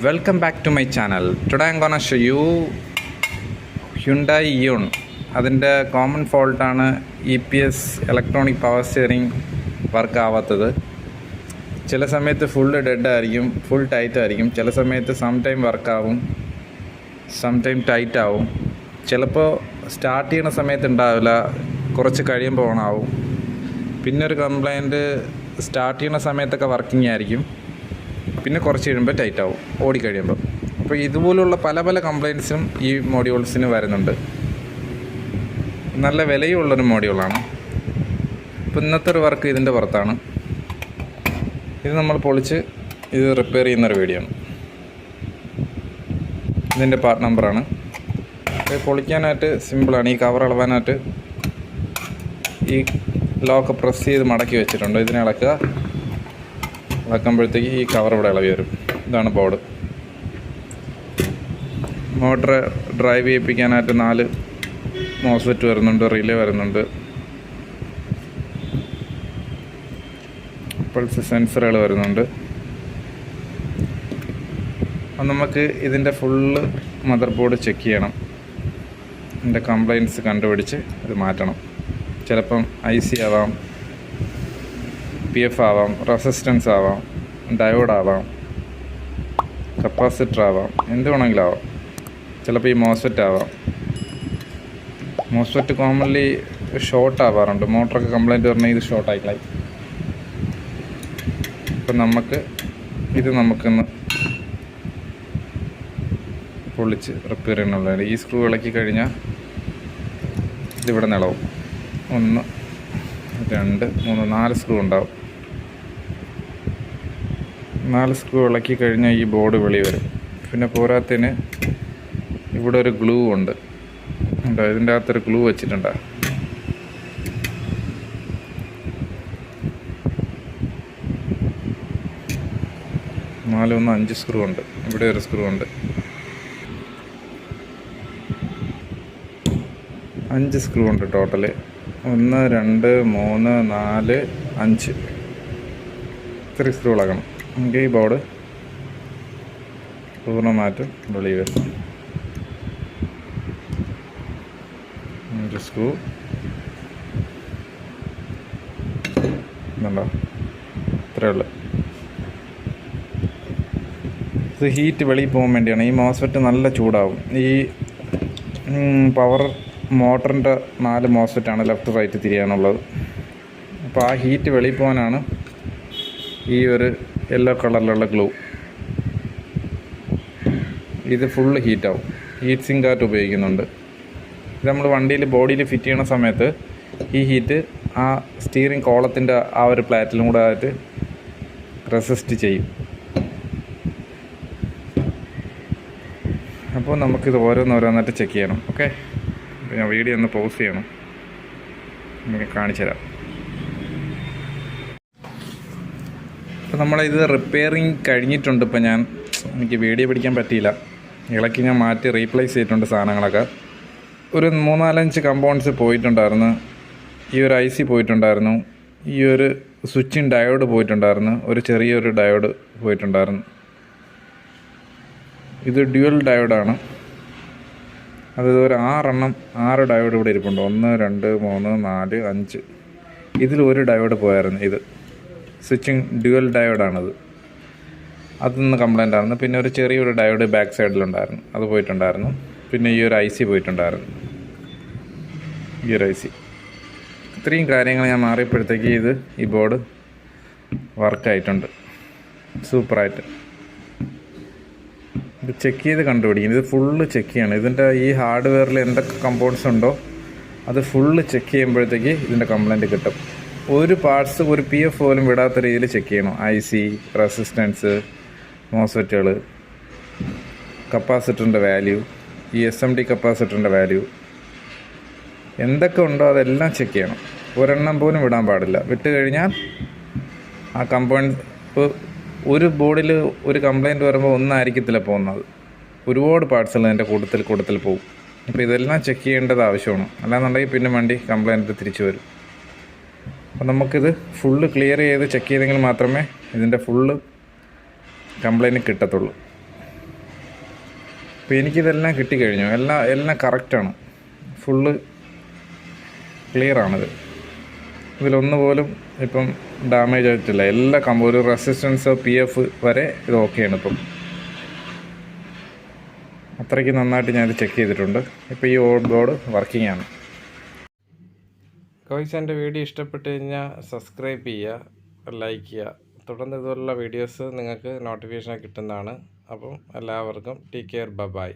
Welcome back to my channel. Today I'm gonna show you Hyundai Ion. അതിൻ്റെ common ഫോൾട്ടാണ് EPS electronic power steering work ആവാത്തത്. ചില സമയത്ത് full dead ആയിരിക്കും, full tight ആയിരിക്കും. ചില സമയത്ത് സംടൈം വർക്കാവും, സംടൈം ടൈറ്റ് ആവും. ചിലപ്പോൾ സ്റ്റാർട്ട് ചെയ്യുന്ന സമയത്ത് ഉണ്ടാവില്ല, കുറച്ച് കഴിയുമ്പോൾ ഓണാവും. പിന്നെ ഒരു കംപ്ലൈൻറ്റ് സ്റ്റാർട്ട് ചെയ്യുന്ന സമയത്തൊക്കെ വർക്കിംഗ് ആയിരിക്കും, പിന്നെ കുറച്ച് കഴിയുമ്പോൾ ടൈറ്റ് ആവും ഓടിക്കഴിയുമ്പോൾ. അപ്പോൾ ഇതുപോലുള്ള പല പല കംപ്ലൈൻറ്റ്സും ഈ മോഡ്യൂൾസിന് വരുന്നുണ്ട്. നല്ല വിലയുള്ളൊരു മോഡ്യൂളാണ്. അപ്പോൾ ഇന്നത്തെ ഒരു വർക്ക് ഇതിൻ്റെ പുറത്താണ്. ഇത് നമ്മൾ പൊളിച്ച് ഇത് റിപ്പയർ ചെയ്യുന്നൊരു വീഡിയോ ആണ്. ഇതിൻ്റെ പാർട്ട് നമ്പറാണ്. ഇത് പൊളിക്കാനായിട്ട് സിമ്പിളാണ്. ഈ കവർ ഇളവാനായിട്ട് ഈ ലോക്ക് പ്രസ് ചെയ്ത് മടക്കി വെച്ചിട്ടുണ്ട്. ഇതിനെ ഇളക്കുമ്പോഴത്തേക്ക് ഈ കവർ ഇവിടെ ഇളവി വരും. ഇതാണ് ബോർഡ്. മോട്ടർ ഡ്രൈവ് ചെയ്യിപ്പിക്കാനായിട്ട് 4 മോസ്ഫെറ്റ് വരുന്നുണ്ട്, റിലേ വരുന്നുണ്ട്, പൾസ് സെൻസറുകൾ വരുന്നുണ്ട്. അപ്പം നമുക്ക് ഇതിൻ്റെ ഫുള്ള് മദർ ബോർഡ് ചെക്ക് ചെയ്യണം. ഇതിൻ്റെ കംപ്ലൈൻറ്റ്സ് കണ്ടുപിടിച്ച് ഇത് മാറ്റണം. ചിലപ്പം IC ആവാം, PF ആവാം, റെസിസ്റ്റൻസ് ആവാം, ഡയോഡ് ആവാം, കപ്പാസിറ്റർ ആവാം, എന്ത് വേണമെങ്കിലും ആവാം. ചിലപ്പോൾ ഈ മോസ്ഫെറ്റ് ആവാം. മോസ്ഫെറ്റ് കോമൺലി ഷോർട്ട് ആവാറുണ്ട്. മോട്ടറൊക്കെ കംപ്ലൈൻറ്റ് പറഞ്ഞാൽ ഇത് ഷോർട്ട് ആയിക്കളായി. അപ്പം നമുക്കൊന്ന് പൊളിച്ച് റിപ്പയർ ചെയ്യണമെന്നുള്ളതാണ്. ഈ സ്ക്രൂ ഇളക്കി കഴിഞ്ഞാൽ ഇതിവിടെ നിളവും. 1 2 3 4 സ്ക്രൂ ഉണ്ടാവും. 4 സ്ക്രൂ ഇളക്കി കഴിഞ്ഞാൽ ഈ ബോർഡ് വെളി വരും. പിന്നെ പോരാത്തതിന് ഇവിടെ ഒരു ഗ്ലൂ ഉണ്ട്. ഇതിൻ്റെ അകത്തൊരു ഗ്ലൂ വെച്ചിട്ടുണ്ട്. ഒന്ന് 5 സ്ക്രൂ ഉണ്ട്. ഇവിടെ ഒരു സ്ക്രൂ ഉണ്ട്. 5 സ്ക്രൂ ഉണ്ട് ടോട്ടല്. 1 2 3 4 5 ഇത്ര സ്ക്രൂ ഇളകണം. എങ്കിൽ ഈ ബോർഡ് പൂർണ്ണമായിട്ടും വെളിയിൽ വരും. 5 സ്ക്രൂ ഇതുണ്ടോ, ഇത്രയേ ഉള്ളൂ. ഇത് ഹീറ്റ് വെളിയിൽ പോകാൻ വേണ്ടിയാണ്. ഈ മോസ്ഫെറ്റ് നല്ല ചൂടാവും. ഈ പവർ മോട്ടറിൻ്റെ 4 മോസ്ഫെറ്റാണ് ലെഫ്റ്റ് റൈറ്റ് തിരിയാനുള്ളത്. അപ്പോൾ ആ ഹീറ്റ് വെളിയിൽ പോകാനാണ് ഈ ഒരു യെല്ലോ കളറിലുള്ള ഗ്ലൂ. ഇത് ഫുള്ള് ഹീറ്റാവും. ഹീറ്റ് സിങ്കായിട്ട് ഉപയോഗിക്കുന്നുണ്ട്. ഇത് നമ്മൾ വണ്ടിയിൽ ബോഡിയിൽ ഫിറ്റ് ചെയ്യണ സമയത്ത് ഈ ഹീറ്റ് ആ സ്റ്റീറിംഗ് കോളത്തിൻ്റെ ആ ഒരു പ്ലാറ്റിലും കൂടെ ആയിട്ട് റെസിസ്റ്റ് ചെയ്യും. അപ്പോൾ നമുക്കിത് ഓരോന്നോരോന്നായിട്ട് ചെക്ക് ചെയ്യണം. ഓക്കെ, അപ്പോൾ ഞാൻ വീഡിയോ ഒന്ന് പോസ് ചെയ്യണം, നമുക്ക് കാണിച്ചു തരാം. അപ്പോൾ നമ്മളിത് റിപ്പയറിങ് കഴിഞ്ഞിട്ടുണ്ട്. ഇപ്പോൾ എനിക്ക് വീഡിയോ പിടിക്കാൻ പറ്റിയില്ല. ഇളക്കി ഞാൻ മാറ്റി റീപ്ലേസ് ചെയ്തിട്ടുണ്ട് സാധനങ്ങളൊക്കെ. ഒരു 3-4 കമ്പോണൻസ് പോയിട്ടുണ്ടായിരുന്നു. ഈ ഒരു IC പോയിട്ടുണ്ടായിരുന്നു. ഈ ഒരു സ്വിച്ചിങ് ഡയോഡ് പോയിട്ടുണ്ടായിരുന്നു. ഒരു ചെറിയൊരു ഡയോഡ് പോയിട്ടുണ്ടായിരുന്നു. ഇത് ഡ്യുവൽ ഡയോഡാണ്. അത് ഒരു 6 ഡയോഡ് ഇവിടെ ഇരിപ്പുണ്ട്. 1 2 3 4 5. ഇതിലൊരു ഡയോഡ് പോയായിരുന്നു. ഇത് സ്വിച്ചിങ് ഡ്യുവൽ ഡയോഡാണത്. അതൊന്ന് കംപ്ലൈൻ്റ് ആയിരുന്നു. പിന്നെ ഒരു ചെറിയൊരു ഡയോഡ് ബാക്ക് സൈഡിലുണ്ടായിരുന്നു, അത് പോയിട്ടുണ്ടായിരുന്നു. പിന്നെ ഈ ഒരു IC പോയിട്ടുണ്ടായിരുന്നു, ഈ ഒരു IC. ഇത്രയും കാര്യങ്ങൾ ഞാൻ മാറിയപ്പോഴത്തേക്ക് ഈ ബോർഡ് വർക്കായിട്ടുണ്ട് സൂപ്പറായിട്ട്. ഇത് ചെക്ക് ചെയ്ത് കണ്ടുപിടിക്കും. ഇത് ഫുള്ള് ചെക്ക് ചെയ്യണം. ഇതിൻ്റെ ഈ ഹാർഡ്വെയറിൽ എന്തൊക്കെ കമ്പോണൻസ് ഉണ്ടോ അത് ഫുള്ള് ചെക്ക് ചെയ്യുമ്പോഴത്തേക്ക് ഇതിൻ്റെ കംപ്ലൈൻറ്റ് കിട്ടും. ഒരു പാർട്സ് ഒരു PF പോലും വിടാത്ത രീതിയിൽ ചെക്ക് ചെയ്യണം. IC, റെസിസ്റ്റൻസ്, മോസ്ഫെറ്റുകൾ, കപ്പാസിറ്ററിൻ്റെ വാല്യൂ, ഈ SMD കപ്പാസിറ്ററിൻ്റെ വാല്യൂ, എന്തൊക്കെ ഉണ്ടോ അതെല്ലാം ചെക്ക് ചെയ്യണം. ഒരെണ്ണം പോലും വിടാൻ പാടില്ല. വിട്ട് കഴിഞ്ഞാൽ ആ കമ്പോണൻറ്റ് ഒരു ബോർഡിൽ ഒരു കംപ്ലൈൻറ്റ് വരുമ്പോൾ ഒന്നായിരിക്കത്തില്ല പോകുന്നത്. ഒരുപാട് പാർട്സുകൾ അതിൻ്റെ കൂട്ടത്തിൽ പോകും. അപ്പോൾ ഇതെല്ലാം ചെക്ക് ചെയ്യേണ്ടത് ആവശ്യമാണ്. അല്ലാന്നുണ്ടെങ്കിൽ പിന്നെ വണ്ടി കംപ്ലൈൻറ്റ് തിരിച്ചു വരും. അപ്പോൾ നമുക്കിത് ഫുള്ള് ക്ലിയർ ചെയ്ത് ചെക്ക് ചെയ്തെങ്കിൽ മാത്രമേ ഇതിൻ്റെ ഫുള്ള് കംപ്ലൈൻറ്റ് കിട്ടത്തുള്ളൂ. അപ്പോൾ എനിക്കിതെല്ലാം കിട്ടിക്കഴിഞ്ഞു. എല്ലാം കറക്റ്റാണ്, ഫുള്ള് ക്ലിയറാണിത്. ഇതിലൊന്നു പോലും ഇപ്പം ഡാമേജ് ആയിട്ടില്ല. എല്ലാ ഒരു റെസിസ്റ്റൻസ് PF വരെ ഇത് ഓക്കെയാണ്. ഇപ്പം അത്രയ്ക്ക് നന്നായിട്ട് ഞാനിത് ചെക്ക് ചെയ്തിട്ടുണ്ട്. ഇപ്പോൾ ഈ ബോർഡ് വർക്കിംഗ് ആണ്. ഗോയ്സ്, എൻ്റെ വീഡിയോ ഇഷ്ടപ്പെട്ട് കഴിഞ്ഞാൽ സബ്സ്ക്രൈബ് ചെയ്യുക, ലൈക്ക് ചെയ്യുക. തുടർന്ന് ഇതുപോലുള്ള വീഡിയോസ് നിങ്ങൾക്ക് നോട്ടിഫിക്കേഷൻ കിട്ടുന്നതാണ്. അപ്പം എല്ലാവർക്കും ടേക്ക് കെയർ, ബൈ.